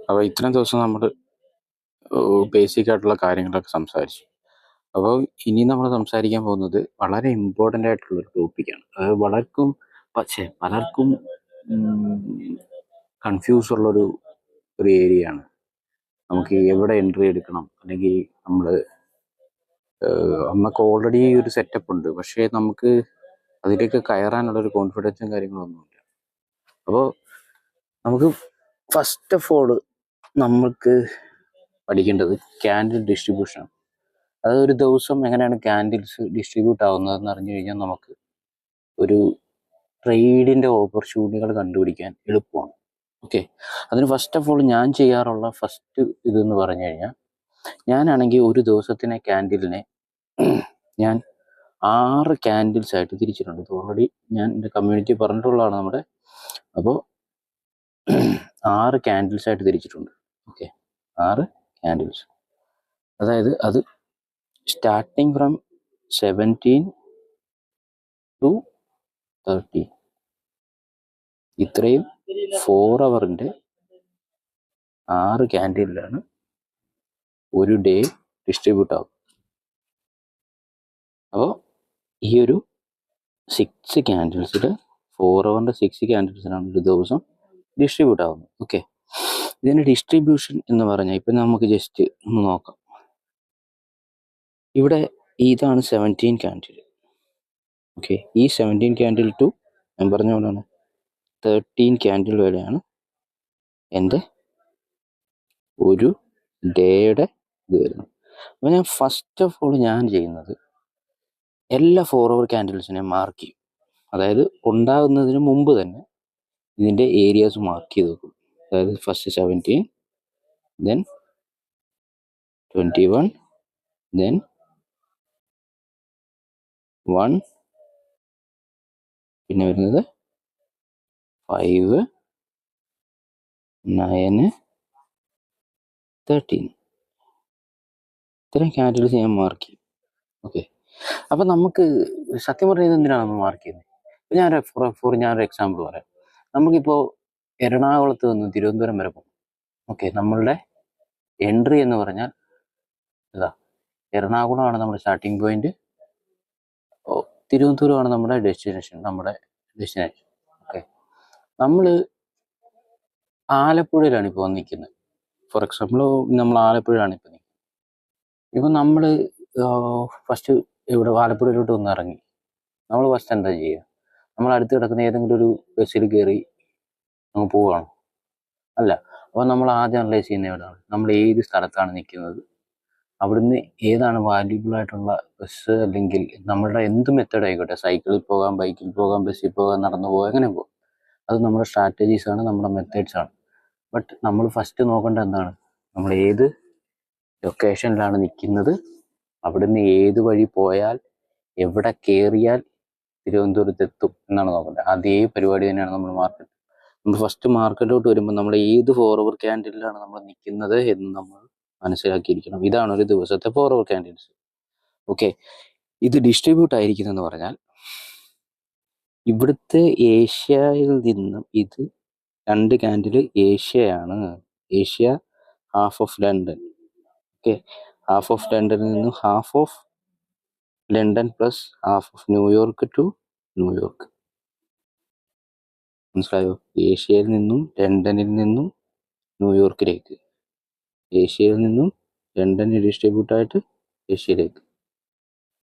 അപ്പോൾ ഇത്രയും ദിവസം നമ്മൾ ബേസിക് ആയിട്ടുള്ള കാര്യങ്ങളൊക്കെ സംസാരിച്ചു. അപ്പോൾ ഇനി നമ്മൾ സംസാരിക്കാൻ പോകുന്നത് വളരെ ഇമ്പോർട്ടൻ്റ് ആയിട്ടുള്ളൊരു ടോപ്പിക്കാണ്. അത് പലർക്കും കൺഫ്യൂസ് ഉള്ളൊരു ഏരിയയാണ്. നമുക്ക് എവിടെ എൻട്രി എടുക്കണം, അല്ലെങ്കിൽ നമുക്ക് ഓൾറെഡി ഒരു സെറ്റപ്പ് ഉണ്ട്, പക്ഷേ നമുക്ക് അതിലേക്ക് കയറാനുള്ളൊരു കോൺഫിഡൻസും കാര്യങ്ങളൊന്നുമില്ല. അപ്പോൾ നമുക്ക് ഫസ്റ്റ് ഓഫ് ഓൾ നമുക്ക് പഠിക്കേണ്ടത് ക്യാൻഡിൽ ഡിസ്ട്രിബ്യൂഷൻ. അതായത് ഒരു ദിവസം എങ്ങനെയാണ് ക്യാൻഡിൽസ് ഡിസ്ട്രിബ്യൂട്ട് ആവുന്നതെന്ന് അറിഞ്ഞു കഴിഞ്ഞാൽ നമുക്ക് ഒരു ട്രേഡിൻ്റെ ഓപ്പർച്യൂണിറ്റികൾ കണ്ടുപിടിക്കാൻ എളുപ്പമാണ്. ഓക്കെ, അതിന് ഫസ്റ്റ് ഓഫ് ഓൾ ഞാൻ ചെയ്യാറുള്ള ഫസ്റ്റ് ഇതെന്ന് പറഞ്ഞു കഴിഞ്ഞാൽ, ഞാനാണെങ്കിൽ ഒരു ദിവസത്തിനെ ക്യാൻഡിലിനെ ഞാൻ 6 ക്യാൻഡിൽസ് ആയിട്ട് തിരിച്ചിട്ടുണ്ട്. ഇത് ഓൾറെഡി ഞാൻ എൻ്റെ കമ്മ്യൂണിറ്റി പറഞ്ഞിട്ടുള്ളതാണ് നമ്മുടെ. അപ്പോൾ 6 ക്യാൻഡിൽസ് ആയിട്ട് തിരിച്ചിട്ടുണ്ട്. Okay, 6 candles. അതായത് അത് സ്റ്റാർട്ടിങ് ഫ്രം 17 to 30, ഇത്രയും 4 അവറിൻ്റെ 6 ക്യാൻഡിലാണ് ഒരു ഡേ ഡിസ്ട്രിബ്യൂട്ട് ആവും. അപ്പോൾ ഈ ഒരു 6 ക്യാൻഡിൽസിൽ 4 അവറിൻ്റെ 6 ക്യാൻഡിൽസിനാണ് ഒരു ദിവസം ഡിസ്ട്രിബ്യൂട്ട് ആവുന്നത്. ഓക്കെ, ഇതിൻ്റെ ഡിസ്ട്രിബ്യൂഷൻ എന്ന് പറഞ്ഞാൽ ഇപ്പം നമുക്ക് ജസ്റ്റ് ഒന്ന് നോക്കാം. ഇവിടെ ഇതാണ് 17 ക്യാൻഡിൽ. ഓക്കെ, ഈ 17 ക്യാൻഡിൽ ടു ഞാൻ പറഞ്ഞ പോലെയാണ് 13 ക്യാൻഡിൽ വരെയാണ് എൻ്റെ ഒരു ഡേയുടെ ഇത് വരുന്നത്. അപ്പോൾ ഞാൻ ഫസ്റ്റ് ഓഫ് ഓൾ ഞാൻ ചെയ്യുന്നത് എല്ലാ 4 അവർ ക്യാൻഡിൽസിനെ മാർക്ക് ചെയ്യും. അതായത് ഉണ്ടാകുന്നതിന് മുമ്പ് തന്നെ ഇതിൻ്റെ ഏരിയാസ് മാർക്ക് ചെയ്ത് വെക്കും. അതായത് ഫസ്റ്റ് 17, ദെൻ 21, ദെൻ 1, പിന്നെ വരുന്നത് 5, 9, 13. ഇത്രയും ക്യാൻഡിൽസ് ഞാൻ മാർക്ക് ചെയ്യും. ഓക്കെ, അപ്പം നമുക്ക് സത്യം പറഞ്ഞത് എന്തിനാണ് നമ്മൾ മാർക്ക് ചെയ്യുന്നത്? ഇപ്പം ഞാനൊരു എക്സാമ്പിൾ പറയാം. നമുക്കിപ്പോൾ എറണാകുളത്ത് നിന്ന് തിരുവനന്തപുരം വരെ പോകും. ഓക്കെ, നമ്മളുടെ എൻട്രി എന്ന് പറഞ്ഞാൽ ഇതാ എറണാകുളമാണ് നമ്മുടെ സ്റ്റാർട്ടിങ് പോയിന്റ്, തിരുവനന്തപുരമാണ് നമ്മുടെ ഡെസ്റ്റിനേഷൻ. ഓക്കെ, നമ്മൾ ആലപ്പുഴയിലാണ് ഇപ്പോൾ നിൽക്കുന്നത്. ഫോർ എക്സാമ്പിൾ നമ്മൾ ആലപ്പുഴയിലാണ് ഇപ്പോൾ നിൽക്കുന്നത്. ഇപ്പം നമ്മൾ ഫസ്റ്റ് ഇവിടെ ആലപ്പുഴയിലോട്ട് ഒന്ന് ഇറങ്ങി. നമ്മൾ ഫസ്റ്റ് എന്താ ചെയ്യുക? നമ്മൾ അടുത്ത് കിടക്കുന്ന ഏതെങ്കിലും ഒരു ബസ്സിൽ കയറി നമ്മൾ പോവുകയാണ്? അല്ല. അപ്പോൾ നമ്മൾ ആദ്യം അനലൈസ് ചെയ്യുന്നത് എവിടെയാണ്, നമ്മൾ ഏത് സ്ഥലത്താണ് നിൽക്കുന്നത്, അവിടുന്ന് ഏതാണ് വാല്യൂബിൾ ആയിട്ടുള്ള ബസ്, അല്ലെങ്കിൽ നമ്മളുടെ എന്ത് മെത്തേഡ് ആയിക്കോട്ടെ, സൈക്കിളിൽ പോകാം, ബൈക്കിൽ പോകാം, ബസ്സിൽ പോകാം, നടന്നു പോകാം, എങ്ങനെ പോകാം, അത് നമ്മുടെ സ്ട്രാറ്റജീസാണ്, നമ്മുടെ മെത്തേഡ്സാണ്. ബട്ട് നമ്മൾ ഫസ്റ്റ് നോക്കേണ്ടത് എന്താണ്, നമ്മൾ ഏത് ലൊക്കേഷനിലാണ് നിൽക്കുന്നത്, അവിടുന്ന് ഏത് വഴി പോയാൽ എവിടെ കയറിയാൽ തിരുവനന്തപുരത്ത് എത്തും എന്നാണ് നോക്കേണ്ടത്. അതേ പരിപാടി തന്നെയാണ് നമ്മൾ ഫസ്റ്റ് മാർക്കറ്റിലോട്ട് വരുമ്പോൾ നമ്മൾ ഏത് 4 അവർ ക്യാൻഡിലാണ് നമ്മൾ നിൽക്കുന്നത് എന്ന് നമ്മൾ മനസ്സിലാക്കിയിരിക്കണം. ഇതാണ് ഒരു ദിവസത്തെ 4 അവർ ക്യാൻഡിൽസ്. ഓക്കെ, ഇത് ഡിസ്ട്രിബ്യൂട്ട് ആയിരിക്കുന്നതെന്ന് പറഞ്ഞാൽ ഇവിടുത്തെ ഏഷ്യയിൽ നിന്നും ഇത് 2 ക്യാൻഡിൽ ഏഷ്യയാണ്. Asia half of London. Okay, half of ലണ്ടനിൽ നിന്നും half of London plus half of New York to New York. മനസ്സിലായോ? ഏഷ്യയിൽ നിന്നും ലണ്ടനിൽ നിന്നും ന്യൂയോർക്കിലേക്ക്, ഏഷ്യയിൽ നിന്നും ലണ്ടനിൽ ഡിസ്ട്രിബ്യൂട്ടായിട്ട് ഏഷ്യയിലേക്ക്.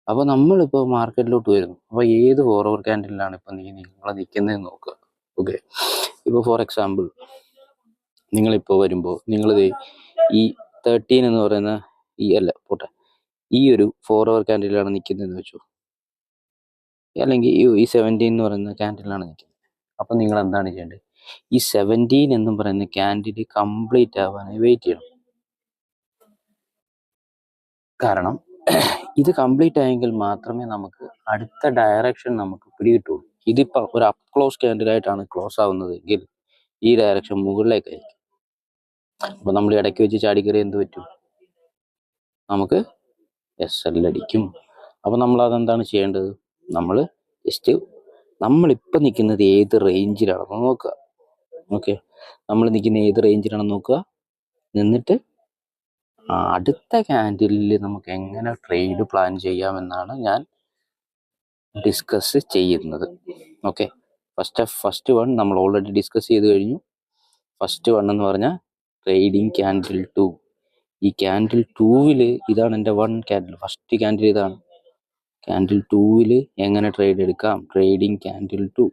അപ്പോൾ നമ്മളിപ്പോൾ മാർക്കറ്റിലോട്ട് വരുന്നു. അപ്പോൾ ഏത് 4 അവർ ക്യാൻഡിലാണ് ഇപ്പോൾ നിങ്ങൾ നിൽക്കുന്നതെന്ന് നോക്കുക. ഓക്കെ, ഇപ്പോൾ ഫോർ എക്സാമ്പിൾ നിങ്ങളിപ്പോൾ വരുമ്പോൾ നിങ്ങളിത് ഈ 13 എന്ന് പറയുന്ന ഈ ഒരു 4 അവർ ക്യാൻഡിലാണ് നിൽക്കുന്നതെന്ന് വെച്ചു, അല്ലെങ്കിൽ ഈ 17 എന്ന് പറയുന്ന ക്യാൻഡിലാണ് നിൽക്കുന്നത്. അപ്പം നിങ്ങൾ എന്താണ് ചെയ്യേണ്ടത്? ഈ 17 എന്നും പറയുന്ന ക്യാൻഡിൽ കംപ്ലീറ്റ് ആവാനായി വെയിറ്റ് ചെയ്യണം. കാരണം ഇത് കംപ്ലീറ്റ് ആയെങ്കിൽ മാത്രമേ നമുക്ക് അടുത്ത ഡയറക്ഷൻ നമുക്ക് പിടികിട്ടുള്ളൂ. ഇതിപ്പോൾ ഒരു അപ്പ് ക്ലോസ് ക്യാൻഡിലായിട്ടാണ് ക്ലോസ് ആവുന്നതെങ്കിൽ ഈ ഡയറക്ഷൻ മുകളിലേക്കായിരിക്കും. അപ്പോൾ നമ്മൾ ഇടയ്ക്ക് വെച്ച് ചാടിക്കറി എന്ത് പറ്റും? നമുക്ക് SL അടിക്കും. അപ്പോൾ നമ്മൾ അതെന്താണ് ചെയ്യേണ്ടത്? നമ്മൾ ജസ്റ്റ് നമ്മളിപ്പോൾ നിൽക്കുന്നത് ഏത് റേഞ്ചിലാണെന്ന് നോക്കുക. ഓക്കെ, നമ്മൾ നിൽക്കുന്ന ഏത് റേഞ്ചിലാണെന്ന് നോക്കുക. നിന്നിട്ട് അടുത്ത ക്യാൻഡിലിൽ നമുക്ക് എങ്ങനെ ട്രേഡ് പ്ലാൻ ചെയ്യാമെന്നാണ് ഞാൻ ഡിസ്കസ് ചെയ്യുന്നത്. ഓക്കെ, ഫസ്റ്റ് വൺ നമ്മൾ ഓൾറെഡി ഡിസ്കസ് ചെയ്ത് കഴിഞ്ഞു. ഫസ്റ്റ് വൺ എന്ന് പറഞ്ഞാൽ ട്രേഡിങ് ക്യാൻഡിൽ 2. ഈ ക്യാൻഡിൽ 2 ഇതാണ് എൻ്റെ 1 ക്യാൻഡിൽ. ഫസ്റ്റ് ക്യാൻഡിൽ ഇതാണ്. ക്യാൻഡിൽ 2 എങ്ങനെ ട്രേഡ് എടുക്കാം? Trading candle 2.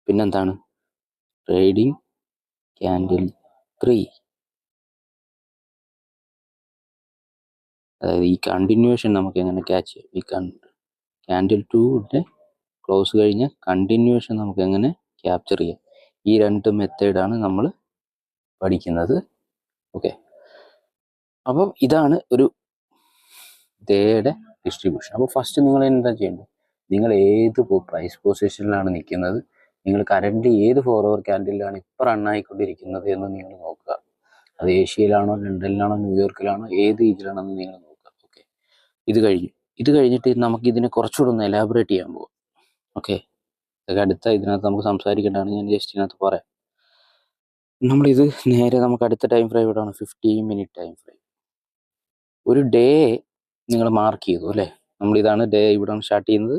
പിന്നെന്താണ്? Trading candle 3. അതായത് ഈ കണ്ടിന്യൂവേഷൻ നമുക്ക് എങ്ങനെ ക്യാച്ച് ചെയ്യാം? ഈ ക്യാൻഡിൽ 2 ക്ലോസ് കഴിഞ്ഞ കണ്ടിന്യൂവേഷൻ നമുക്ക് എങ്ങനെ ക്യാപ്ചർ ചെയ്യാം? ഈ 2 മെത്തേഡാണ് നമ്മൾ പഠിക്കുന്നത്. ഓക്കെ, അപ്പം ഇതാണ് ഒരു ഡേയുടെ ഡിസ്ട്രിബ്യൂഷൻ. അപ്പോൾ ഫസ്റ്റ് നിങ്ങൾ എന്താ ചെയ്യേണ്ടത്? നിങ്ങൾ ഏത് പ്രൈസ് പൊസിഷനിലാണ് നിൽക്കുന്നത്, നിങ്ങൾ കറന്റ് ഏത് 4 hour ക്യാൻഡിലാണ് ഇപ്പോൾ റണ്ണായിക്കൊണ്ടിരിക്കുന്നത് എന്ന് നിങ്ങൾ നോക്കുക. അത് ഏഷ്യയിലാണോ, ലണ്ടനിലാണോ, ന്യൂയോർക്കിലാണോ, ഏത് രീതിയിലാണെന്ന് നിങ്ങൾ നോക്കുക. ഓക്കെ, ഇത് കഴിഞ്ഞിട്ട് നമുക്ക് ഇതിനെ കുറച്ചുകൂടെ ഒന്ന് എലാബറേറ്റ് ചെയ്യാൻ പോകും. ഓക്കെ, ഇതൊക്കെ അടുത്ത ഇതിനകത്ത് നമുക്ക് സംസാരിക്കേണ്ടതാണ്. ഞാൻ ജസ്റ്റ് ഇതിനകത്ത് പറയാം. നമ്മളിത് നേരെ നമുക്ക് അടുത്ത ടൈം ഫ്രെയിം ഇവിടെയാണ്, 15 minute ടൈം ഫ്രെയിം. ഒരു ഡേ നിങ്ങൾ മാർക്ക് ചെയ്തു അല്ലേ? നമ്മളിതാണ് ഡേ ഇവിടെയാണ് സ്റ്റാർട്ട് ചെയ്യുന്നത്.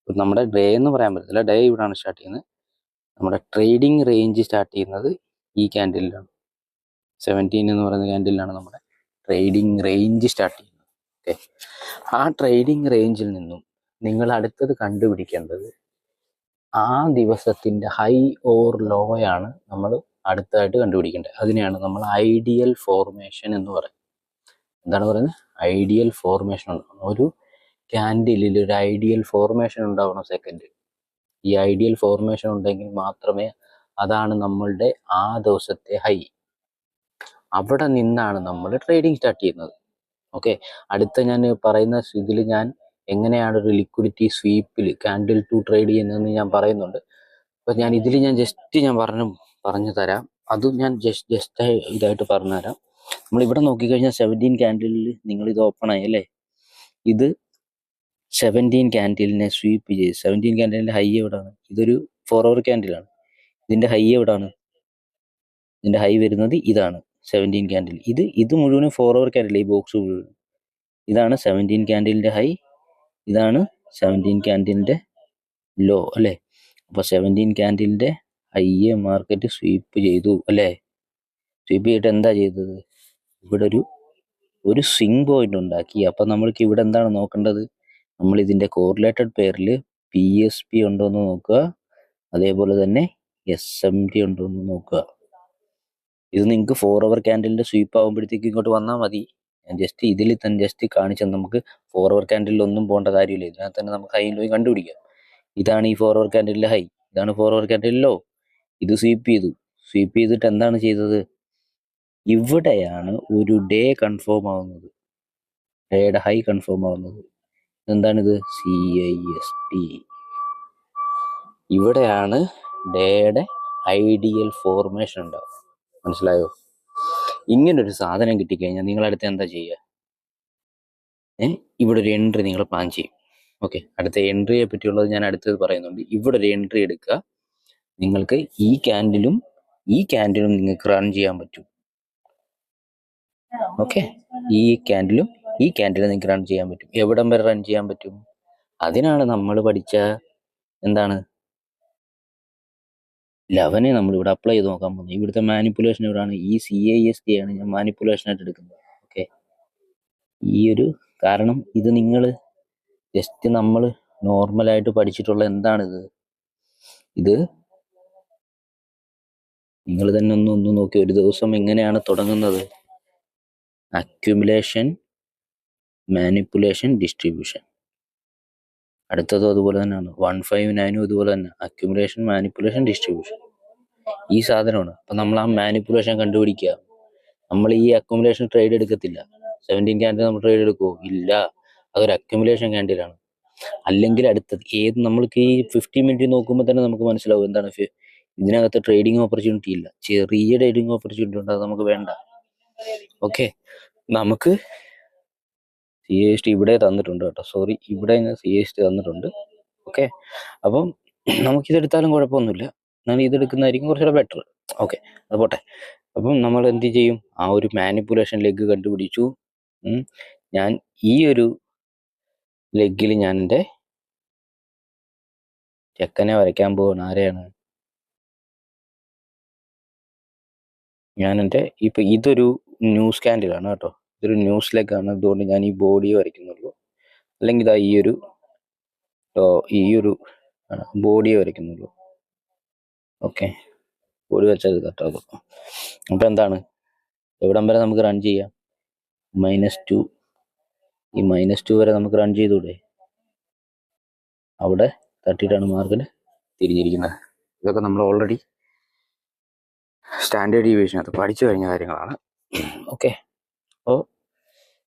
നമ്മുടെ ഡേ എന്ന് പറയാൻ പറ്റത്തില്ല, ഡേ ഇവിടെയാണ് സ്റ്റാർട്ട് ചെയ്യുന്നത്. നമ്മുടെ ട്രേഡിംഗ് റേഞ്ച് സ്റ്റാർട്ട് ചെയ്യുന്നത് ഈ ക്യാൻഡിലാണ്. 17 എന്ന് പറയുന്ന ക്യാൻഡിലാണ് നമ്മുടെ ട്രേഡിംഗ് റേഞ്ച് സ്റ്റാർട്ട് ചെയ്യുന്നത്. ഓക്കെ, ആ ട്രേഡിംഗ് റേഞ്ചിൽ നിന്നും നിങ്ങൾ അടുത്തത് കണ്ടുപിടിക്കേണ്ടത് ആ ദിവസത്തിൻ്റെ ഹൈ ഓർ ലോയാണ് നമ്മൾ അടുത്തതായിട്ട് കണ്ടുപിടിക്കേണ്ടത്. അതിനെയാണ് നമ്മൾ ഐഡിയൽ ഫോർമേഷൻ എന്ന് പറയുന്നത്. എന്താണ് പറയുന്നത്? ഐഡിയൽ ഫോർമേഷൻ ഉണ്ടാവണം. ഒരു ക്യാൻഡിലിൽ ഒരു ഐഡിയൽ ഫോർമേഷൻ ഉണ്ടാവണം സെക്കൻഡ്. ഈ ഐഡിയൽ ഫോർമേഷൻ ഉണ്ടെങ്കിൽ മാത്രമേ അതാണ് നമ്മളുടെ ആ ദിവസത്തെ ഹൈ. അവിടെ നിന്നാണ് നമ്മൾ ട്രേഡിംഗ് സ്റ്റാർട്ട് ചെയ്യുന്നത്. ഓക്കെ, അടുത്ത ഞാൻ പറയുന്ന ഇതിൽ ഞാൻ എങ്ങനെയാണ് ഒരു ലിക്വിഡിറ്റി സ്വീപ്പിൽ ക്യാൻഡിൽ 2 ട്രേഡ് ചെയ്യുന്നതെന്ന് ഞാൻ പറയുന്നുണ്ട്. അപ്പോൾ ഞാൻ ജസ്റ്റ് പറഞ്ഞു തരാം. അതും ഞാൻ ജസ്റ്റ് ഇതായിട്ട് പറഞ്ഞു തരാം. നമ്മളിവിടെ നോക്കിക്കഴിഞ്ഞാൽ 17 ക്യാൻഡിലിൽ നിങ്ങളിത് ഓപ്പൺ ആയി അല്ലേ? ഇത് 17 ക്യാൻഡിലിനെ സ്വീപ്പ് ചെയ്ത് 17 ക്യാൻഡിലിൻ്റെ ഹൈ എവിടെയാണ്? ഇതൊരു 4 hour ക്യാൻഡിലാണ്. ഇതിൻ്റെ ഹൈ എവിടെയാണ്? ഇതിൻ്റെ ഹൈ വരുന്നത് ഇതാണ് 17 ക്യാൻഡിൽ. ഇത് മുഴുവനും 4 hour ക്യാൻഡിൽ. ഈ ബോക്സ് മുഴുവൻ ഇതാണ് 17 ക്യാൻഡിലിൻ്റെ ഹൈ, ഇതാണ് 17 ക്യാൻഡിലിൻ്റെ ലോ അല്ലേ? അപ്പോൾ 17 ക്യാൻഡിലിൻ്റെ ഹൈയെ മാർക്കറ്റ് സ്വീപ്പ് ചെയ്തു അല്ലേ? സ്വീപ്പ് ചെയ്തിട്ട് എന്താ ചെയ്തത്? ഇവിടെ ഒരു സ്വിംഗ് പോയിന്റ് ഉണ്ടാക്കി. അപ്പം നമ്മൾക്ക് ഇവിടെ എന്താണ് നോക്കേണ്ടത്? നമ്മൾ ഇതിൻ്റെ കോറിലേറ്റഡ് പെയറിൽ PSP ഉണ്ടോ എന്ന് നോക്കുക, അതേപോലെ തന്നെ SMT ഉണ്ടോ എന്ന് നോക്കുക. ഇത് നിങ്ങൾക്ക് 4 hour ക്യാൻഡിലിൻ്റെ സ്വീപ്പ് ആകുമ്പോഴത്തേക്ക് ഇങ്ങോട്ട് വന്നാൽ മതി. ഞാൻ ഇതിൽ തന്നെ കാണിച്ചാൽ നമുക്ക് 4 hour ക്യാൻഡിലിൽ ഒന്നും പോകേണ്ട കാര്യമില്ല. ഇതിനകത്ത് തന്നെ നമുക്ക് ഹൈ ലോ കണ്ടുപിടിക്കാം. ഇതാണ് ഈ 4 hour ക്യാൻഡിലിലെ ഹൈ, ഇതാണ് 4 hour ക്യാൻഡിൽ ലോ. ഇത് സ്വീപ്പ് ചെയ്തിട്ട് എന്താണ് ചെയ്തത്? ഇവിടെയാണ് ഒരു ഡേ കൺഫേം ആവുന്നത്, ഡേയുടെ ഹൈ കൺഫേം ആവുന്നത്. എന്താണിത്? CIST. ഇവിടെയാണ് ഡേയുടെ ഐഡിയൽ ഫോർമേഷൻ ഉണ്ടാവും. മനസ്സിലായോ? ഇങ്ങനൊരു സാധനം കിട്ടിക്കഴിഞ്ഞാൽ നിങ്ങളടുത്ത് എന്താ ചെയ്യുക? ഇവിടെ ഒരു എൻട്രി നിങ്ങൾ പ്ലാൻ ചെയ്യും. ഓക്കെ, അടുത്ത എൻട്രിയെ പറ്റിയുള്ളത് ഞാൻ അടുത്തത് പറയുന്നുണ്ട്. ഇവിടെ ഒരു എൻട്രി എടുക്കുക. നിങ്ങൾക്ക് ഈ ക്യാൻഡിലും നിങ്ങൾക്ക് റൺ ചെയ്യാൻ പറ്റും. ഓക്കെ, ഈ ക്യാൻഡിലും നിങ്ങൾക്ക് റൺ ചെയ്യാൻ പറ്റും. എവിടം വരെ റൺ ചെയ്യാൻ പറ്റും? അതിനാണ് നമ്മൾ പഠിച്ച എന്താണ് 11 നമ്മളിവിടെ അപ്ലൈ ചെയ്ത് നോക്കാൻ പോകുന്നത്. ഇവിടുത്തെ മാനിപ്പുലേഷൻ എവിടെയാണ്? ഈ CIST ആണ് ഞാൻ മാനിപ്പുലേഷനായിട്ട് എടുക്കുന്നത്. ഓക്കെ, ഈ ഒരു കാരണം ഇത് നിങ്ങൾ ജസ്റ്റ് നമ്മൾ നോർമലായിട്ട് പഠിച്ചിട്ടുള്ള എന്താണിത്? ഇത് നിങ്ങൾ തന്നെ ഒന്ന് നോക്കി. ഒരു ദിവസം എങ്ങനെയാണ് തുടങ്ങുന്നത്? Accumulation, manipulation, distribution. അടുത്തതും അതുപോലെ തന്നെയാണ്. 159 ഇതുപോലെ തന്നെ അക്യുമുലേഷൻ, മാനിപ്പുലേഷൻ, ഡിസ്ട്രിബ്യൂഷൻ. ഈ സാധനമാണ്. അപ്പം നമ്മൾ ആ മാനിപ്പുലേഷൻ കണ്ടുപിടിക്കുക. നമ്മൾ ഈ അക്യുമുലേഷൻ ട്രേഡ് എടുക്കത്തില്ല. 17 ക്യാൻഡിൽ നമ്മൾ ട്രേഡ് എടുക്കുമോ? ഇല്ല, അതൊരു അക്യുമുലേഷൻ ക്യാൻഡിലാണ്. അല്ലെങ്കിൽ അടുത്തത് നമ്മൾക്ക് ഈ 50 മിനിറ്റ് നോക്കുമ്പോൾ തന്നെ നമുക്ക് മനസ്സിലാവും എന്താണ് ഇതിനകത്ത് ട്രേഡിംഗ് ഓപ്പർച്യൂണിറ്റി ഇല്ല. ചെറിയ ട്രേഡിംഗ് ഓപ്പർച്യൂണിറ്റി ഉണ്ട്, അത് നമുക്ക് വേണ്ട. ഓക്കെ, നമുക്ക് CIST ഇവിടെ തന്നിട്ടുണ്ട് കേട്ടോ. സോറി, ഇവിടെ CIST തന്നിട്ടുണ്ട്. ഓക്കെ, അപ്പം നമുക്കിതെടുത്താലും കുഴപ്പമൊന്നുമില്ല. എന്നാൽ ഇതെടുക്കുന്നതായിരിക്കും കുറച്ചുകൂടെ ബെറ്റർ. ഓക്കെ, അത് പോട്ടെ. അപ്പം നമ്മൾ എന്ത് ചെയ്യും? ആ ഒരു മാനിപ്പുലേഷൻ ലെഗ് കണ്ടുപിടിച്ചു. ഞാൻ ഈ ഒരു ലെഗിൽ ഞാൻ എൻ്റെ ചെക്കനെ വരയ്ക്കാൻ പോവാണ്. ആരെയാണ്? ഞാൻ എൻ്റെ ഇപ്പം ഇതൊരു ന്യൂസ് ക്യാൻഡിലാണ് കേട്ടോ, ഇതൊരു ന്യൂസ് ലെഗാണ്. അതുകൊണ്ട് ഞാൻ ഈ ബോഡിയെ വരയ്ക്കുന്നുള്ളൂ. അല്ലെങ്കിൽ ഇതാ ഈ ഒരു ബോഡിയെ വരയ്ക്കുന്നുള്ളൂ. ഓക്കെ, ബോഡി വെച്ചത് കറക്റ്റാകും. അപ്പം എന്താണ്, എവിടം വരെ നമുക്ക് റൺ ചെയ്യാം? -2. ഈ -2 വരെ നമുക്ക് റൺ ചെയ്തൂടെ? അവിടെ തട്ടിയിട്ടാണ് മാർക്കിന് തിരിഞ്ഞിരിക്കുന്നത്. ഇതൊക്കെ നമ്മൾ ഓൾറെഡി സ്റ്റാൻഡേർഡ് ഡീവിയേഷനകത്ത് പഠിച്ചു കഴിഞ്ഞ കാര്യങ്ങളാണ്. ഓക്കെ, അപ്പോൾ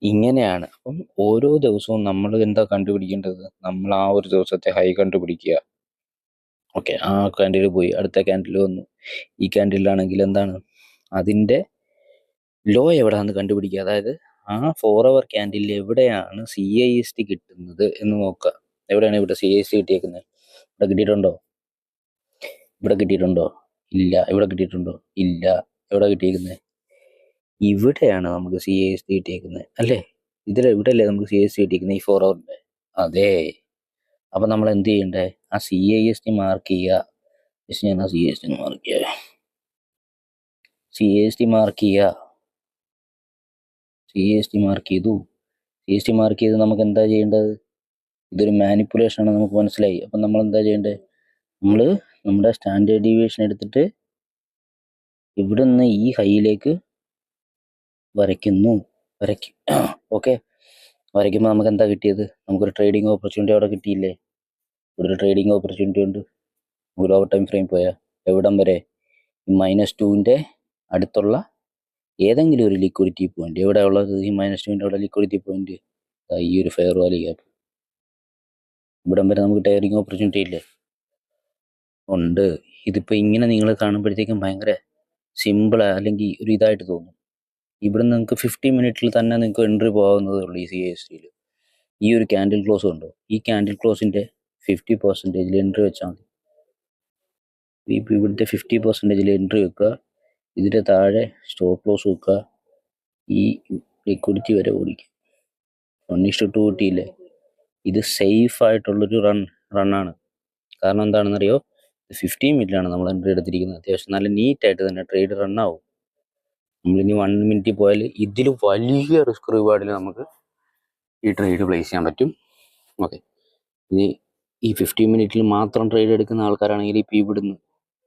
ഇങ്ങനെയാണ്. അപ്പം ഓരോ ദിവസവും നമ്മൾ എന്താ കണ്ടുപിടിക്കേണ്ടത്? നമ്മൾ ആ ഒരു ദിവസത്തെ ഹൈ കണ്ടുപിടിക്കുക. ഓക്കെ, ആ ക്യാൻഡിൽ പോയി, അടുത്ത ക്യാൻഡിൽ വന്നു. ഈ ക്യാൻഡിലാണെങ്കിൽ എന്താണ് അതിൻ്റെ ലോ എവിടെയാണെന്ന് കണ്ടുപിടിക്കുക. അതായത് ആ 4 hour ക്യാൻഡിൽ എവിടെയാണ് CIST കിട്ടുന്നത് എന്ന് നോക്കുക. എവിടെയാണ് ഇവിടെ CIST കിട്ടിയേക്കുന്നത്? ഇവിടെ കിട്ടിയിട്ടുണ്ടോ? ഇവിടെ കിട്ടിയിട്ടുണ്ടോ? ഇല്ല. ഇവിടെ കിട്ടിയിട്ടുണ്ടോ? ഇല്ല. എവിടെ കിട്ടിയേക്കുന്നത്? ഇവിടെയാണ് നമുക്ക് CIST കിട്ടിയേക്കുന്നത് അല്ലേ? ഇവിടെ അല്ലേ നമുക്ക് CIST കിട്ടിയേക്കുന്നത്, ഈ 4 hourന്റെ? അതെ. അപ്പം നമ്മൾ എന്ത് ചെയ്യണ്ടേ? ആ CIST മാർക്ക് ചെയ്യുക. ഞാൻ ആ CIST മാർക്ക് ചെയ്യുക. CIST മാർക്ക് ചെയ്യുക. CIST മാർക്ക് ചെയ്തു. CIST മാർക്ക് ചെയ്ത് നമുക്ക് എന്താ ചെയ്യേണ്ടത്? ഇതൊരു മാനിപ്പുലേഷൻ ആണ്, നമുക്ക് മനസ്സിലായി. അപ്പം നമ്മൾ എന്താ ചെയ്യേണ്ടത്? നമ്മൾ നമ്മുടെ സ്റ്റാൻഡേർഡ് ഡീവിയേഷൻ എടുത്തിട്ട് ഇവിടെ നിന്ന് ഈ ഹൈയിലേക്ക് വരയ്ക്കുന്നു. ഓക്കെ, വരയ്ക്കുമ്പോൾ നമുക്ക് എന്താ കിട്ടിയത്? നമുക്കൊരു ട്രേഡിംഗ് ഓപ്പർച്യൂണിറ്റി അവിടെ കിട്ടിയില്ലേ? ഇവിടെ ഒരു ട്രേഡിംഗ് ഓപ്പർച്യൂണിറ്റി ഉണ്ട്. ഒരു ഓവർ ടൈം ഫ്രെയിം പോയാൽ എവിടം വരെ? -2ന്റെ അടുത്തുള്ള ഏതെങ്കിലും ഒരു ലിക്വിഡിറ്റി പോയിന്റ്. എവിടെ ഉള്ളത്? ഈ -2ന്റെ അവിടെ ലിക്വിഡിറ്റി പോയിന്റ് ഈ ഒരു ഫെയർ വാല്യൂ ഗ്യാപ്പ്. ഇവിടം വരെ നമുക്ക് ട്രേഡിംഗ് ഓപ്പർച്യൂണിറ്റി ഇല്ലേ? ഉണ്ട്. ഇതിപ്പോൾ ഇങ്ങനെ നിങ്ങൾ കാണുമ്പോഴത്തേക്കും ഭയങ്കര സിമ്പിളാണ്, അല്ലെങ്കിൽ ഒരു ഇതായിട്ട് തോന്നും. ഇവിടെ നിങ്ങൾക്ക് 50 മിനിറ്റിൽ തന്നെ നിങ്ങൾക്ക് എൻട്രി പോകാവുന്നതേ ഉള്ളൂ ഈ CIST-യിൽ. ഈ ഒരു ക്യാൻഡിൽ ക്ലോസ് ഉണ്ടോ? ഈ ക്യാൻഡിൽ ക്ലോസിൻ്റെ 50% എൻട്രി വെച്ചാൽ മതി. ഇപ്പോൾ ഇവിടുത്തെ 50% എൻട്രി വെക്കുക, ഇതിൻ്റെ താഴെ സ്റ്റോപ്പ് ലോസ് വെക്കുക, ഈ ലിക്വിഡിറ്റി വരെ ഓടിക്കുക. 1:2 കിട്ടിയില്ലേ? ഇത് സേഫ് ആയിട്ടുള്ളൊരു റണ്ണാണ്. കാരണം എന്താണെന്നറിയോ? 15 മിനിറ്റിലാണ് നമ്മൾ എൻട്രി എടുത്തിരിക്കുന്നത്. അത്യാവശ്യം നല്ല നീറ്റായിട്ട് തന്നെ ട്രേഡ് റണ്ണാവും. നമ്മളിനി 1 മിനിറ്റ് പോയാൽ ഇതിൽ വലിയ റിസ്ക് റിവാർഡിൽ നമുക്ക് ഈ ട്രേഡ് പ്ലേസ് ചെയ്യാൻ പറ്റും. ഓക്കെ, ഇനി ഈ 15 മിനിറ്റിൽ മാത്രം ട്രേഡ് എടുക്കുന്ന ആൾക്കാരാണെങ്കിൽ ഇപ്പോൾ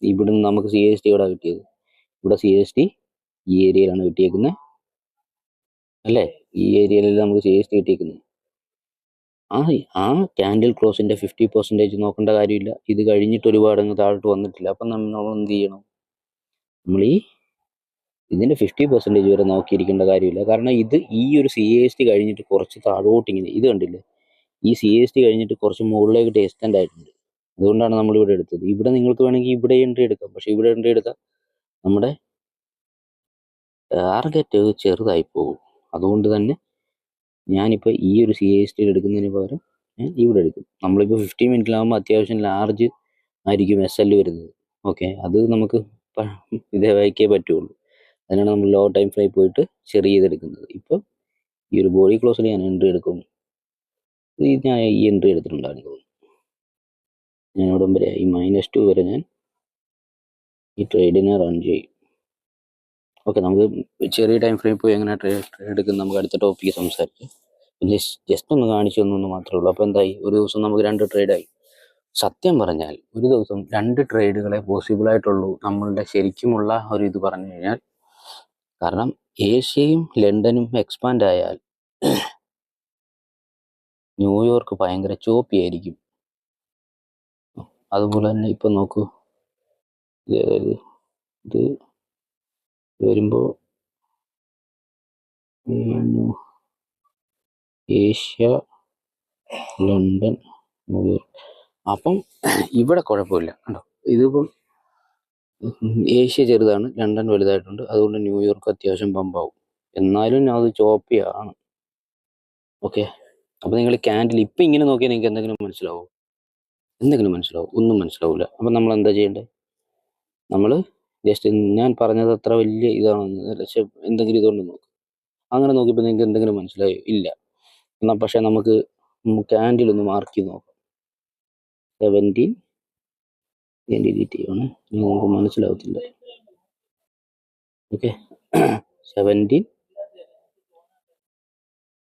ഇവിടുന്ന് നമുക്ക് CIST ഇവിടെ കിട്ടിയത്. ഇവിടെ CIST ഈ ഏരിയയിലാണ് കിട്ടിയേക്കുന്നത് അല്ലേ? ഈ ഏരിയയിൽ നമുക്ക് CIST കിട്ടിയേക്കുന്നത്. ആ ക്യാൻഡിൽ ക്ലോസിൻ്റെ 50% നോക്കേണ്ട കാര്യമില്ല. ഇത് കഴിഞ്ഞിട്ട് ഒരുപാട് അങ്ങ് താഴോട്ട് വന്നിട്ടില്ല. അപ്പം നമ്മൾ എന്ത് ചെയ്യണം? നമ്മൾ ഇതിൻ്റെ 50% വരെ നോക്കിയിരിക്കേണ്ട കാര്യമില്ല. കാരണം ഈ ഒരു CIST കഴിഞ്ഞിട്ട് കുറച്ച് താഴോട്ട് ഇങ്ങനെ ഇത് കണ്ടില്ലേ? ഈ CIST കഴിഞ്ഞിട്ട് കുറച്ച് മുകളിലേക്ക് എക്സ്റ്റെൻഡ് ആയിട്ടുണ്ട്. അതുകൊണ്ടാണ് നമ്മളിവിടെ എടുത്തത്. ഇവിടെ നിങ്ങൾക്ക് വേണമെങ്കിൽ ഇവിടെ എൻട്രി എടുക്കാം. പക്ഷേ ഇവിടെ എൻട്രി എടുത്താൽ നമ്മുടെ ടാർഗറ്റ് ചെറുതായി പോകും. അതുകൊണ്ട് തന്നെ ഞാനിപ്പോൾ ഈ ഒരു CIST എടുക്കുന്നതിന് പകരം ഞാൻ ഇവിടെ എടുക്കും. നമ്മളിപ്പോൾ 50 മിനിറ്റിലാകുമ്പോൾ അത്യാവശ്യം ലാർജ് ആയിരിക്കും SL വരുന്നത്. ഓക്കെ, അത് നമുക്ക് ഇതേവായിക്കേ പറ്റുള്ളൂ. അതിനാണ് നമ്മൾ ലോ ടൈം ഫ്രെയിം പോയിട്ട് ചെറിയ ഇതെടുക്കുന്നത്. ഇപ്പോൾ ഈ ഒരു ബോഡി ക്ലോസിൽ ഞാൻ എൻട്രി എടുക്കും. ഞാൻ ഈ എൻട്രി എടുത്തിട്ടുണ്ടാകും തോന്നുന്നു. ഞാൻ ഇവിടം വരെ ഈ -2 വരെ ഞാൻ ഈ ട്രേഡിനെ റൺ ചെയ്യും. ഓക്കെ, നമുക്ക് ചെറിയ ടൈം ഫ്രെയിം പോയി എങ്ങനെ ട്രേഡ് എടുക്കുന്നത് നമുക്ക് അടുത്ത ടോപ്പിക്ക് സംസാരിക്കാം. ജസ്റ്റ് ഒന്ന് കാണിച്ചു തന്നു മാത്രമേ ഉള്ളൂ. അപ്പോൾ എന്തായി? ഒരു ദിവസം നമുക്ക് 2 ട്രേഡായി. സത്യം പറഞ്ഞാൽ ഒരു ദിവസം 2 ട്രേഡുകളെ പോസിബിളായിട്ടുള്ളൂ നമ്മളുടെ ശരിക്കുമുള്ള ഒരു ഇത് പറഞ്ഞു കഴിഞ്ഞാൽ. കാരണം ഏഷ്യയും ലണ്ടനും എക്സ്പാൻഡ് ആയാൽ ന്യൂയോർക്ക് ഭയങ്കര ചോപ്പിയായിരിക്കും. അതുപോലെ തന്നെ ഇപ്പം നോക്കൂ, ഇത് വരുമ്പോൾ ഏഷ്യ, ലണ്ടൻ, ന്യൂയോർക്ക്. അപ്പം ഇവിടെ കുഴപ്പമില്ല കണ്ടോ. ഇതിപ്പം ഏഷ്യ ചെറുതാണ്, ലണ്ടൻ വലുതായിട്ടുണ്ട്. അതുകൊണ്ട് ന്യൂയോർക്ക് അത്യാവശ്യം പമ്പാവും. എന്നാലും അത് ചോപ്പിയാണ്. ഓക്കെ, അപ്പോൾ നിങ്ങൾ ക്യാൻഡിൽ ഇപ്പം ഇങ്ങനെ നോക്കിയാൽ നിങ്ങൾക്ക് എന്തെങ്കിലും മനസ്സിലാവും? ഒന്നും മനസ്സിലാവില്ല. അപ്പം നമ്മൾ എന്താ ചെയ്യേണ്ടത്? നമ്മൾ ജസ്റ്റ് ഞാൻ പറഞ്ഞത് അത്ര വലിയ ഇതാണെന്ന് പക്ഷെ എന്തെങ്കിലും ഇതുകൊണ്ട് നോക്കും. അങ്ങനെ നോക്കിയപ്പോൾ നിങ്ങൾക്ക് എന്തെങ്കിലും മനസ്സിലായോ? ഇല്ല. എന്നാൽ പക്ഷെ നമുക്ക് ക്യാൻഡിൽ ഒന്ന് മാർക്ക് ചെയ്ത് നോക്കാം. 17 ആണ്, നമുക്ക് മനസ്സിലാവത്തില്ല. ഓക്കെ, 17,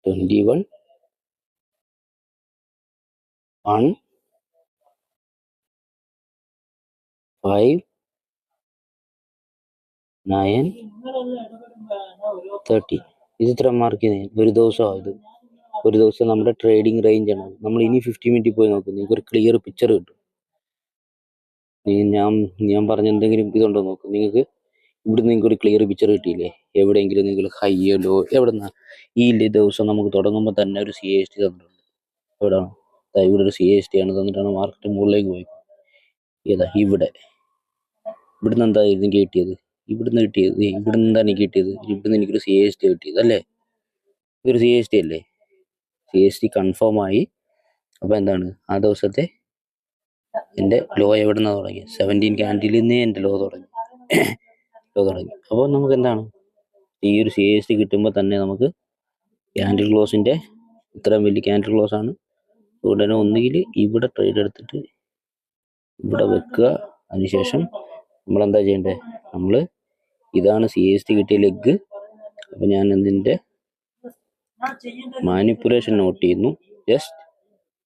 21, 1, 5, 9, 30. ഇത് ഇത്ര മാർക്ക് ചെയ്ത് ഒരു ദിവസമാണ് ഇത്. ഒരു ദിവസം നമ്മുടെ ട്രേഡിംഗ് റേഞ്ച് ആണ്. നമ്മൾ ഇനി 50 മിനിറ്റിൽ പോയി നോക്കും, നിങ്ങൾക്ക് ഒരു ക്ലിയർ പിക്ചർ കിട്ടും. ഞാൻ പറഞ്ഞ എന്തെങ്കിലും ഇതുണ്ടോ നോക്കും. നിങ്ങൾക്ക് ഇവിടുന്ന് നിങ്ങൾക്ക് ഒരു ക്ലിയർ പിക്ചർ കിട്ടിയില്ലേ? എവിടെയെങ്കിലും നിങ്ങൾ ഹൈയോ ലോ എവിടുന്ന ഈ ദിവസം നമുക്ക് തുടങ്ങുമ്പോൾ തന്നെ ഒരു CAST തന്നിട്ടുണ്ട്. എവിടെയാണ്? ഇവിടെ ഒരു CAST ആണ് തന്നിട്ടാണ് മാർക്കറ്റ് മുകളിലേക്ക് പോയി. ഏതാ? ഇവിടുന്ന് എന്താ എനിക്ക് കിട്ടിയത്? ഇവിടുന്ന് എന്താ എനിക്ക് കിട്ടിയത്? ഇവിടുന്ന് എനിക്കൊരു CAST കിട്ടിയത് അല്ലേ? ഇതൊരു CAST അല്ലേ? CAST കൺഫേം ആയി. അപ്പോൾ എന്താണ് ആ ദിവസത്തെ എൻ്റെ ലോ എവിടെ നിന്നാണ് തുടങ്ങി? 17 ക്യാൻഡിൽ നിന്നേ എൻ്റെ ലോ തുടങ്ങി. അപ്പോൾ നമുക്ക് എന്താണ് ഈ ഒരു CAST കിട്ടുമ്പോൾ തന്നെ നമുക്ക് ക്യാൻഡിൽ ക്ലോസിൻ്റെ ഇത്രയും വലിയ ക്യാൻഡിൽ ക്ലോസ് ആണ്. ഉടനെ ഒന്നുകിൽ ഇവിടെ ട്രേഡ് എടുത്തിട്ട് ഇവിടെ വെക്കുക. അതിനുശേഷം നമ്മൾ എന്താ ചെയ്യേണ്ടത്? നമ്മൾ ഇതാണ് CAST കിട്ടിയ ലെഗ്. അപ്പോൾ ഞാൻ ഇതിൻ്റെ മാനിപ്പുലേഷൻ നോട്ട് ചെയ്യുന്നു. ജസ്റ്റ്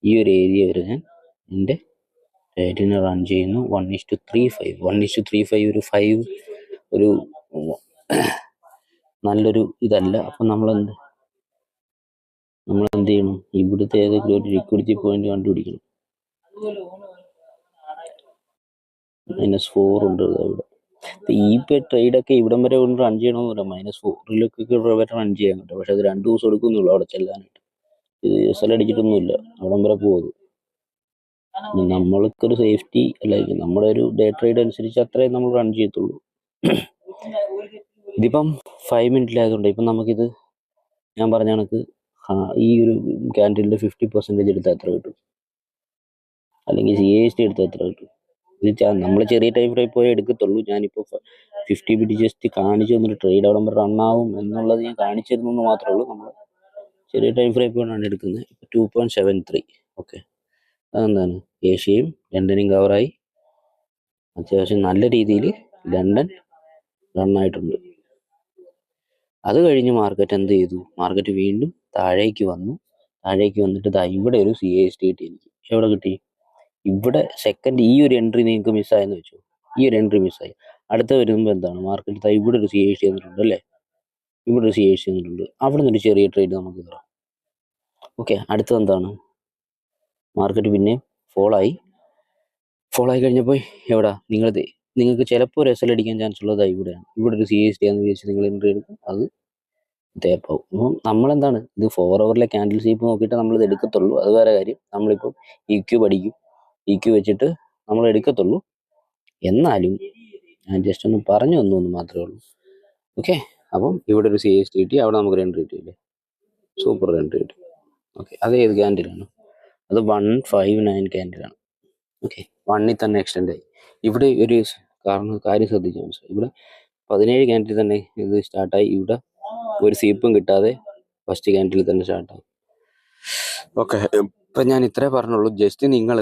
ഈ ഒരു ഏരിയ വരെ ഞാൻ എൻ്റെ ട്രേഡിനെ റൺ ചെയ്യുന്നു. 1:35. 1:35 ഒരു നല്ലൊരു ഇതല്ല. അപ്പം നമ്മൾ എന്ത് ചെയ്യണം? ഇവിടുത്തെ ഏതെങ്കിലും ഒരു ലിക്വിഡിറ്റി പോയിന്റ് കണ്ടുപിടിക്കണം. -4 ഉണ്ട് ഇവിടെ. ഈ ട്രേഡൊക്കെ ഇവിടം വരെ കൊണ്ട് റൺ ചെയ്യണമെന്നില്ല. -4 വരെ റൺ ചെയ്യാൻ പറ്റും. പക്ഷെ അത് 2 ദിവസം എടുക്കുന്നുള്ളൂ അവിടെ ചെല്ലാനായിട്ട്. ഇത് SL അടിച്ചിട്ടൊന്നുമില്ല, അവിടം വരെ പോകും. നമ്മൾക്കൊരു സേഫ്റ്റി അല്ലെങ്കിൽ നമ്മുടെ ഒരു ഡേ ട്രേഡ് അനുസരിച്ച് അത്രയും നമ്മൾ റൺ ചെയ്യത്തുള്ളൂ. ഇതിപ്പം 5 മിനിറ്റിലായതുകൊണ്ട് ഇപ്പം നമുക്കിത് ഞാൻ പറഞ്ഞ കണക്ക് ഈ ഒരു ക്യാൻഡിലിൻ്റെ 50% എടുത്താൽ എത്ര കിട്ടും? അല്ലെങ്കിൽ CAST എടുത്താൽ എത്ര കിട്ടും? ഇത് നമ്മൾ ചെറിയ ടൈം ഫ്രെയിം പോയി എടുക്കത്തുള്ളൂ. ഞാനിപ്പോൾ 50 മിനിറ്റ് ജസ്റ്റ് കാണിച്ചു തന്നിട്ട് ട്രേഡ് അവിടെ വരെ റണ്ണാവും എന്നുള്ളത് ഞാൻ കാണിച്ചു തരുന്നെന്ന് മാത്രമേ ഉള്ളൂ. നമ്മൾ ചെറിയ ടൈം ഫ്രെയിം പോയാണ് എടുക്കുന്നത്. 2.73. ഓക്കെ, അതെന്താണ് ഏഷ്യയും ലണ്ടനും കവറായി. അത്യാവശ്യം നല്ല രീതിയിൽ ലണ്ടൻ റണ്ണായിട്ടുണ്ട്. അത് കഴിഞ്ഞ് മാർക്കറ്റ് എന്ത് ചെയ്തു? മാർക്കറ്റ് വീണ്ടും താഴേക്ക് വന്നിട്ട് ഇവിടെ ഒരു CAST കിട്ടി എനിക്ക്. എവിടെ കിട്ടി? ഇവിടെ സെക്കൻഡ് ഈ ഒരു എൻട്രി നിങ്ങൾക്ക് മിസ്സായെന്ന് വെച്ചു. ഈ ഒരു എൻട്രി മിസ്സായി. അടുത്ത വരുമ്പോൾ എന്താണ്? മാർക്കറ്റ് ഇവിടെ ഒരു CAST തന്നിട്ടുണ്ട് അല്ലേ? ഇവിടെ ഒരു CAST തന്നിട്ടുണ്ട്. അവിടെ നിന്നൊരു ചെറിയ ട്രേഡ് നമുക്ക് തരാം. ഓക്കെ, അടുത്തത് എന്താണ്? മാർക്കറ്റ് പിന്നെ ഫോളായി കഴിഞ്ഞപ്പോൾ എവിടെ നിങ്ങൾക്ക് ചിലപ്പോൾ ഒരു SL അടിക്കാൻ ചാൻസ് ഉള്ളത് ഇവിടെയാണ്. ഇവിടെ ഒരു CAST ആണെന്ന് വിചാരിച്ച് നിങ്ങൾ എൻട്രി എടുക്കും, അത് തേപ്പാവും. അപ്പം നമ്മളെന്താണ് ഇത് 4 ഹവറിലെ ക്യാൻഡിൽ ഷേപ്പ് നോക്കിയിട്ട് നമ്മളിത് എടുക്കത്തുള്ളൂ. അത് വേറെ കാര്യം. നമ്മളിപ്പം EQ പഠിക്കും. EQ വെച്ചിട്ട് നമ്മൾ എടുക്കത്തുള്ളൂ. എന്നാലും ഞാൻ ജസ്റ്റ് ഒന്ന് പറഞ്ഞു തന്നു മാത്രമേ ഉള്ളൂ. ഓക്കെ, അപ്പം ഇവിടെ ഒരു CAST കിട്ടി, അവിടെ നമുക്ക് എൻട്രി കിട്ടിയില്ലേ? സൂപ്പർ എൻട്രി കിട്ടി. ഓക്കെ, അത് ഏത് ക്യാൻഡിലാണ്? അത് 159 ക്യാൻഡിലാണ്. ഓക്കെ, 1ൽ തന്നെ എക്സ്റ്റെൻഡ് ആയി. ഇവിടെ ഒരു കാര്യം ശ്രദ്ധിച്ചു മനസ്സിലായി. ഇവിടെ 17 ക്യാൻഡിൽ തന്നെ ഇത് സ്റ്റാർട്ടായി. ഇവിടെ ഒരു സീപ്പും കിട്ടാതെ ഫസ്റ്റ് ക്യാൻഡിൽ തന്നെ സ്റ്റാർട്ടായി. ഓക്കെ, ഇപ്പം ഞാൻ ഇത്രേ പറഞ്ഞുള്ളൂ. ജസ്റ്റ് നിങ്ങൾ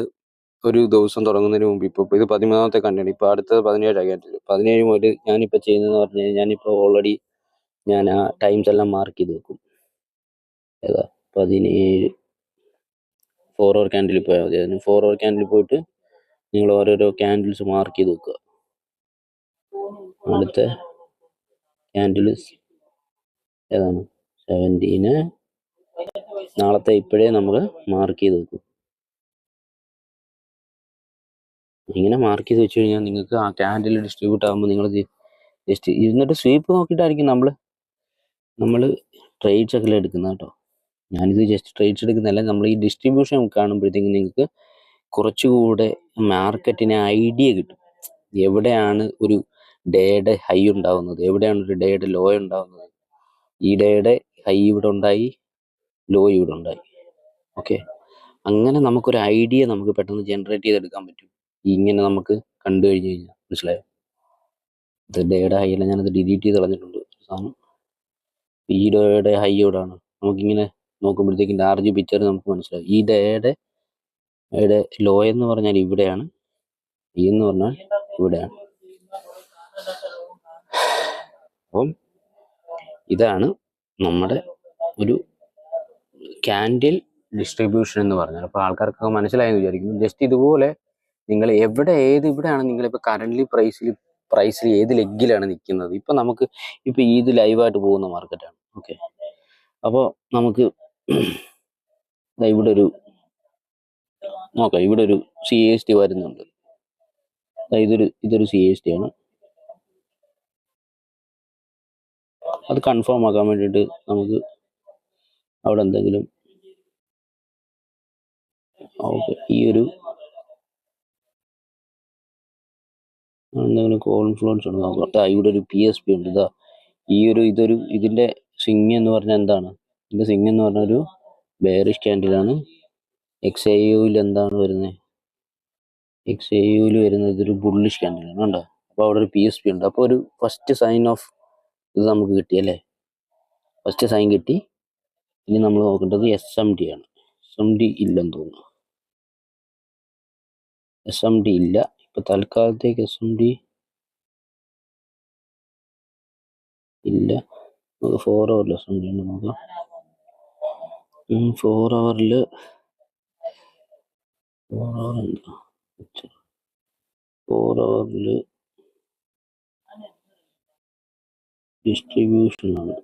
ഒരു ദിവസം തുടങ്ങുന്നതിന് മുമ്പ് ഇപ്പോൾ ഇത് 13ാമത്തെ കണ്ടാണ്. ഇപ്പോൾ അടുത്തത് 17 ക്യാൻഡിൽ. 17 മുതൽ ഞാനിപ്പോൾ ചെയ്യുന്നതെന്ന് പറഞ്ഞു കഴിഞ്ഞാൽ ഞാനിപ്പോൾ ഓൾറെഡി ഞാൻ ആ ടൈംസ് എല്ലാം മാർക്ക് ചെയ്ത് വെക്കും. ഏതാ? 17 4 ഹവർ ക്യാൻഡിൽ പോയാൽ മതി. അതിന് 4 ഹവർ ക്യാൻഡിൽ പോയിട്ട് നിങ്ങൾ ഓരോരോ ക്യാൻഡിൽസ് മാർക്ക് ചെയ്ത് വെക്കുക. അടുത്ത ക്യാൻഡിൽ ഏതാണ്? 17. നാളത്തെ ഇപ്പോഴേ നമ്മൾ മാർക്ക് ചെയ്ത് വെക്കും. ഇങ്ങനെ മാർക്ക് ചെയ്ത് വെച്ച് കഴിഞ്ഞാൽ നിങ്ങൾക്ക് ആ ക്യാൻഡിൽ ഡിസ്ട്രിബ്യൂട്ട് ആകുമ്പോൾ നിങ്ങൾ ജസ്റ്റ് ഇരുന്നിട്ട് സ്വീപ്പ് നോക്കിയിട്ടായിരിക്കും നമ്മൾ ട്രേഡ്സ് ഒക്കെ എടുക്കുന്നത് കേട്ടോ. ഞാനിത് ജസ്റ്റ് ട്രേഡ്സ് എടുക്കുന്നതല്ല, നമ്മൾ ഈ ഡിസ്ട്രിബ്യൂഷൻ കാണുമ്പോഴത്തേക്കും നിങ്ങൾക്ക് കുറച്ചുകൂടെ മാർക്കറ്റിന് ഐഡിയ കിട്ടും. എവിടെയാണ് ഒരു ഡേയുടെ ഹൈ ഉണ്ടാകുന്നത്, എവിടെയാണ് ഒരു ഡേയുടെ ലോ ഉണ്ടാകുന്നത്. ഈ ഡേയുടെ ഹൈ ഇവിടെ ഉണ്ടായി, ലോ ഇവിടെ ഉണ്ടായി. ഓക്കെ, അങ്ങനെ നമുക്കൊരു ഐഡിയ നമുക്ക് പെട്ടെന്ന് ജനറേറ്റ് ചെയ്തെടുക്കാൻ പറ്റും. ഇങ്ങനെ നമുക്ക് കണ്ടു കഴിഞ്ഞ് കഴിഞ്ഞാൽ മനസ്സിലായോ? ഇത് ഡേയുടെ ഹൈ അല്ല, ഞാനത് ഡിലീറ്റ് ചെയ്ത് കളഞ്ഞിട്ടുണ്ട്. സാധനം ഈ ഡേയുടെ ഹൈ എവിടെയാണ് നമുക്കിങ്ങനെ നോക്കുമ്പോഴത്തേക്കും ലാർജ് പിക്ചർ നമുക്ക് മനസ്സിലാവും. ഈ ഡേയുടെ ലോ എന്ന് പറഞ്ഞാൽ ഇവിടെയാണ്, ഈ എന്ന് പറഞ്ഞാൽ ഇവിടെയാണ്. അപ്പം ഇതാണ് നമ്മുടെ ഒരു ക്യാൻഡിൽ ഡിസ്ട്രിബ്യൂഷൻ എന്ന് പറഞ്ഞാൽ. അപ്പോൾ ആൾക്കാർക്കൊക്കെ മനസ്സിലായെന്ന് വിചാരിക്കുന്നു. ജസ്റ്റ് ഇതുപോലെ നിങ്ങൾ ഇവിടെയാണ് നിങ്ങളിപ്പോൾ കറന്റ് പ്രൈസിൽ ഏത് ലെഗിലാണ് നിൽക്കുന്നത്. ഇപ്പം നമുക്ക് ഇപ്പം ഇത് ലൈവായിട്ട് പോകുന്ന മാർക്കറ്റാണ്. ഓക്കെ, അപ്പോൾ നമുക്ക് ഇവിടെ ഒരു നോക്കാം. ഇവിടെ ഒരു CAST വരുന്നുണ്ട്. ഇതൊരു CAST ആണ്. അത് കൺഫേം ആക്കാൻ വേണ്ടിയിട്ട് നമുക്ക് അവിടെ എന്തെങ്കിലും ഓക്കെ എന്തെങ്കിലും കോൺഫ്ലുവൻസ് ഉണ്ട് നോക്കാം. ഇവിടെ ഒരു PSP ഉണ്ട്. ഇതിന്റെ സ്വിങ് എന്ന് പറഞ്ഞാൽ എന്താണ്? ഇതിന്റെ സ്വിങ് എന്ന് പറഞ്ഞ ഒരു ബെയറിഷ് ക്യാൻഡിലാണ്. XAUയിൽ എന്താണ് വരുന്നത്? XAUയിൽ വരുന്നത് ഇതൊരു ബുള്ളിഷ് ക്യാൻഡിലാണ്. കണ്ടോ? അപ്പോൾ അവിടെ ഒരു PSP ഉണ്ട്. അപ്പോൾ ഒരു ഫസ്റ്റ് സൈൻ ഓഫ് ഇത് നമുക്ക് കിട്ടിയല്ലേ? ഫസ്റ്റ് സൈൻ കിട്ടി. ഇനി നമ്മൾ നോക്കേണ്ടത് SMD ആണ്. SMD ഇല്ലെന്ന് തോന്നുന്നു. SMD ഇല്ല ഇപ്പൊ തൽക്കാലത്തേക്ക്. SMD ഇല്ല. നമുക്ക് 4 ഹവറിൽ SMD ഉണ്ട് നോക്കാം. 4 ഹവറിൽ ഡിസ്ട്രിബ്യൂഷൻ ആണ്.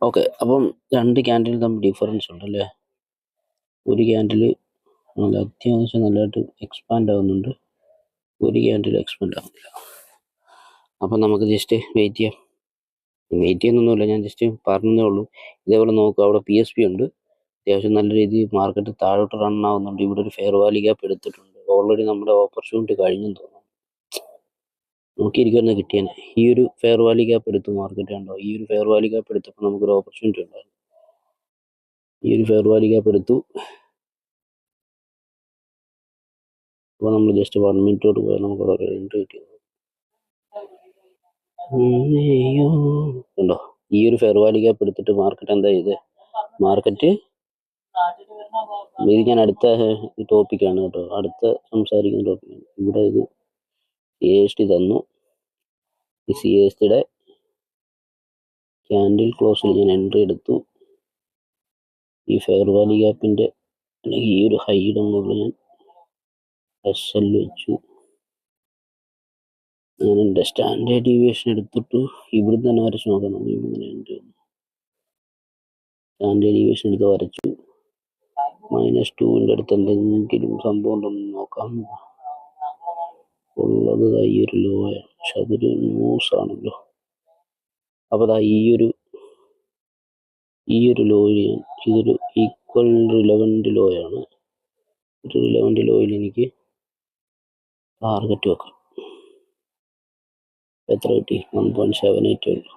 ഓക്കെ, അപ്പം രണ്ട് ക്യാൻഡിൽ തമ്മിൽ ഡിഫറൻസ് ഉണ്ടല്ലേ. ഒരു ക്യാൻഡിൽ അത്യാവശ്യം നല്ലതായിട്ട് എക്സ്പാൻഡ് ആവുന്നുണ്ട്, ഒരു ക്യാൻഡിൽ എക്സ്പാൻഡ് ആവുന്നില്ല. അപ്പം നമുക്ക് ജസ്റ്റ് വെയിറ്റ് ചെയ്യുന്നൊന്നുമില്ല, ഞാൻ ജസ്റ്റ് പറഞ്ഞതേ ഉള്ളൂ. ഇതേപോലെ നോക്കുക, അവിടെ PSP ഉണ്ട്. അത്യാവശ്യം നല്ല രീതിയിൽ മാർക്കറ്റ് താഴോട്ട് റൺ ആവുന്നുണ്ട്. ഇവിടെ ഒരു ഫെയർ വാല്യൂ ഗ്യാപ്പ് എടുത്തിട്ടുണ്ട്. ഓൾറെഡി നമ്മുടെ ഓപ്പർച്യൂണിറ്റി കഴിഞ്ഞെന്ന് തോന്നുന്നു. നോക്കിയിരിക്കുന്ന കിട്ടിയാൽ ഈ ഒരു ഫെയർ വാല്യൂ ഗ്യാപ്പ് എടുത്തു മാർക്കറ്റ്. കണ്ടോ? ഈ ഒരു ഫെയർ വാല്യൂ ഗ്യാപ്പ് എടുത്തപ്പോൾ നമുക്കൊരു ഓപ്പർച്യൂണിറ്റി ഉണ്ടായിരുന്നു. ഈ ഒരു ഫെയർ വാല്യൂ ഗ്യാപ്പ് എടുത്തു. അപ്പോൾ നമ്മൾ ജസ്റ്റ് 1 മിനിറ്റോട്ട് പോയാൽ നമുക്ക് എൻട്രി കിട്ടിയത്. കണ്ടോ? ഈ ഒരു ഫെയർ വാല്യൂ ഗ്യാപ്പ് എടുത്തിട്ട് മാർക്കറ്റ് എന്താ ചെയ്തത്? മാർക്കറ്റ് ഇത് ഞാൻ അടുത്ത ടോപ്പിക്കാണ് കേട്ടോ, അടുത്ത സംസാരിക്കുന്ന ടോപ്പിക്കാണ്. ഇവിടെ ഇത് CAST തന്നു. ഈ CASTയുടെ ക്യാൻഡിൽ ക്ലോസിൽ ഞാൻ എൻട്രി എടുത്തു. ഈ ഫെയർ വാല്യൂ ഗ്യാപ്പിന്റെ അല്ലെങ്കിൽ ഈ ഒരു ഹൈയുടെ മുകളിൽ ഞാൻ SL വെച്ചു. ഞാൻ എൻ്റെ സ്റ്റാൻഡേർഡ് ഡീവിയേഷൻ എടുത്തിട്ട് ഇവിടുന്ന് തന്നെ വരച്ച് നോക്കണം. സ്റ്റാൻഡേർഡ് ഡീവിയേഷൻ എടുത്ത് വരച്ചു. -2ന്റെ അടുത്ത് എന്തെങ്കിലും സംഭവം ഉണ്ടെന്ന് നോക്കാം. ഉള്ളത് ഈ ഒരു ലോ ആണ്, പക്ഷെ അതൊരു ന്യൂസ് ആണല്ലോ. അപ്പോൾ ഈ ഒരു ലോയിൽ ഇതൊരു ഈക്വൽ റിലവൻറ്റ് ലോ ആണ്. ഒരു റിലവൻറ്റ് ലോയിൽ എനിക്ക് ടാർഗറ്റ് വെക്കാം. എത്ര കിട്ടി? 1.78 ഉള്ളൂ.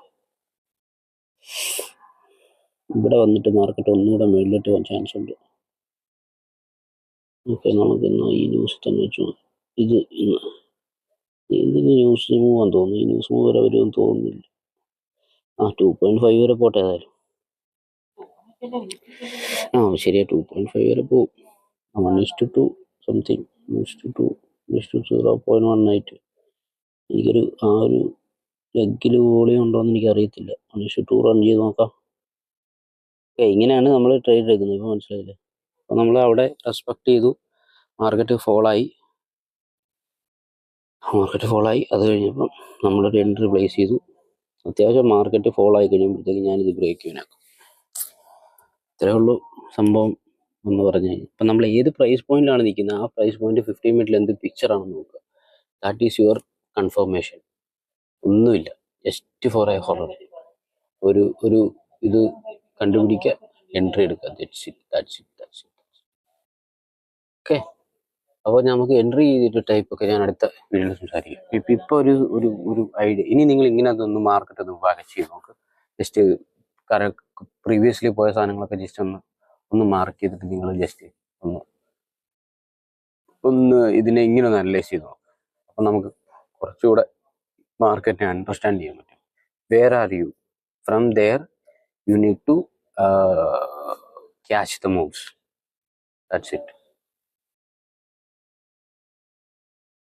ഇവിടെ വന്നിട്ട് മാർക്കറ്റ് ഒന്നുകൂടെ മുകളിലോട്ട് പോകാൻ ചാൻസ് ഉണ്ട്. ഓക്കെ, നമുക്കിന്ന് ഈ ന്യൂസ് തന്നെ വെച്ചു. ഇതിന് ന്യൂസ് മൂവ് ആണെന്ന് തോന്നുന്നു. ഈ ന്യൂസ് മൂവ് വരെ വരുമെന്ന് തോന്നുന്നില്ല. 2.5 വരെ പോട്ടെ ഏതായാലും. ശരിയാ, 2.5 വരെ പോവും. 1:2 സംതിങ്, 1:2, 0.18. എനിക്കൊരു ആ ഒരു ലെഗിൽ വോളിയം ഉണ്ടോയെന്ന് എനിക്കറിയത്തില്ല. 1:2 റൺ ചെയ്ത് നോക്കാം. ഇങ്ങനെയാണ് നമ്മൾ ട്രേഡ് എടുക്കുന്നത്. ഇപ്പോൾ മനസ്സിലായില്ലേ? അപ്പോൾ നമ്മൾ അവിടെ റെസ്പെക്ട് ചെയ്തു. മാർക്കറ്റ് ഫോളായി. അത് കഴിഞ്ഞപ്പം നമ്മളൊരു എൻട്രി പ്ലേസ് ചെയ്തു. അത്യാവശ്യം മാർക്കറ്റ് ഫോളായി കഴിയുമ്പോഴത്തേക്ക് ഞാനിത് ബ്രേക്ക് ചെയ്യാനാക്കും. ഇത്രയേ ഉള്ളൂ സംഭവം എന്ന് പറഞ്ഞു കഴിഞ്ഞാൽ. ഇപ്പം നമ്മൾ ഏത് പ്രൈസ് പോയിന്റിലാണ് നിൽക്കുന്നത്, ആ പ്രൈസ് പോയിന്റ് 15 മിനിറ്റിൽ എന്ത് പിക്ചറാണെന്ന് നോക്കുക. That is your confirmation. ഒന്നുമില്ല, ജസ്റ്റ് ഫോർ എ ഹൊറർ. ഒരു ഇത് കണ്ടുപിടിക്കുക, എൻട്രി എടുക്കുക. That's it. ഓക്കെ, അപ്പോൾ നമുക്ക് എൻട്രി ചെയ്തിട്ട് ടൈപ്പ് ഒക്കെ ഞാൻ അടുത്ത വീഡിയോയിൽ സംസാരിക്കും. ഇപ്പോൾ ഒരു ഐഡിയ. ഇനി നിങ്ങൾ ഇങ്ങനെ അതൊന്ന് മാർക്കറ്റ് ഒന്ന് വാച്ച് ചെയ്ത് നോക്ക്. ജസ്റ്റ് പ്രീവിയസ്ലി പോയ സാധനങ്ങളൊക്കെ ജസ്റ്റ് ഒന്ന് മാർക്ക് ചെയ്തിട്ട് നിങ്ങൾ ജസ്റ്റ് ഒന്ന് ഇതിനെ ഇങ്ങനെ ഒന്ന് അനലൈസ് ചെയ്ത് നോക്കാം. അപ്പം നമുക്ക് കുറച്ചുകൂടെ മാർക്കറ്റിനെ അണ്ടർസ്റ്റാൻഡ് ചെയ്യാൻ പറ്റും. Where are you from there you need to catch the moves. That's it.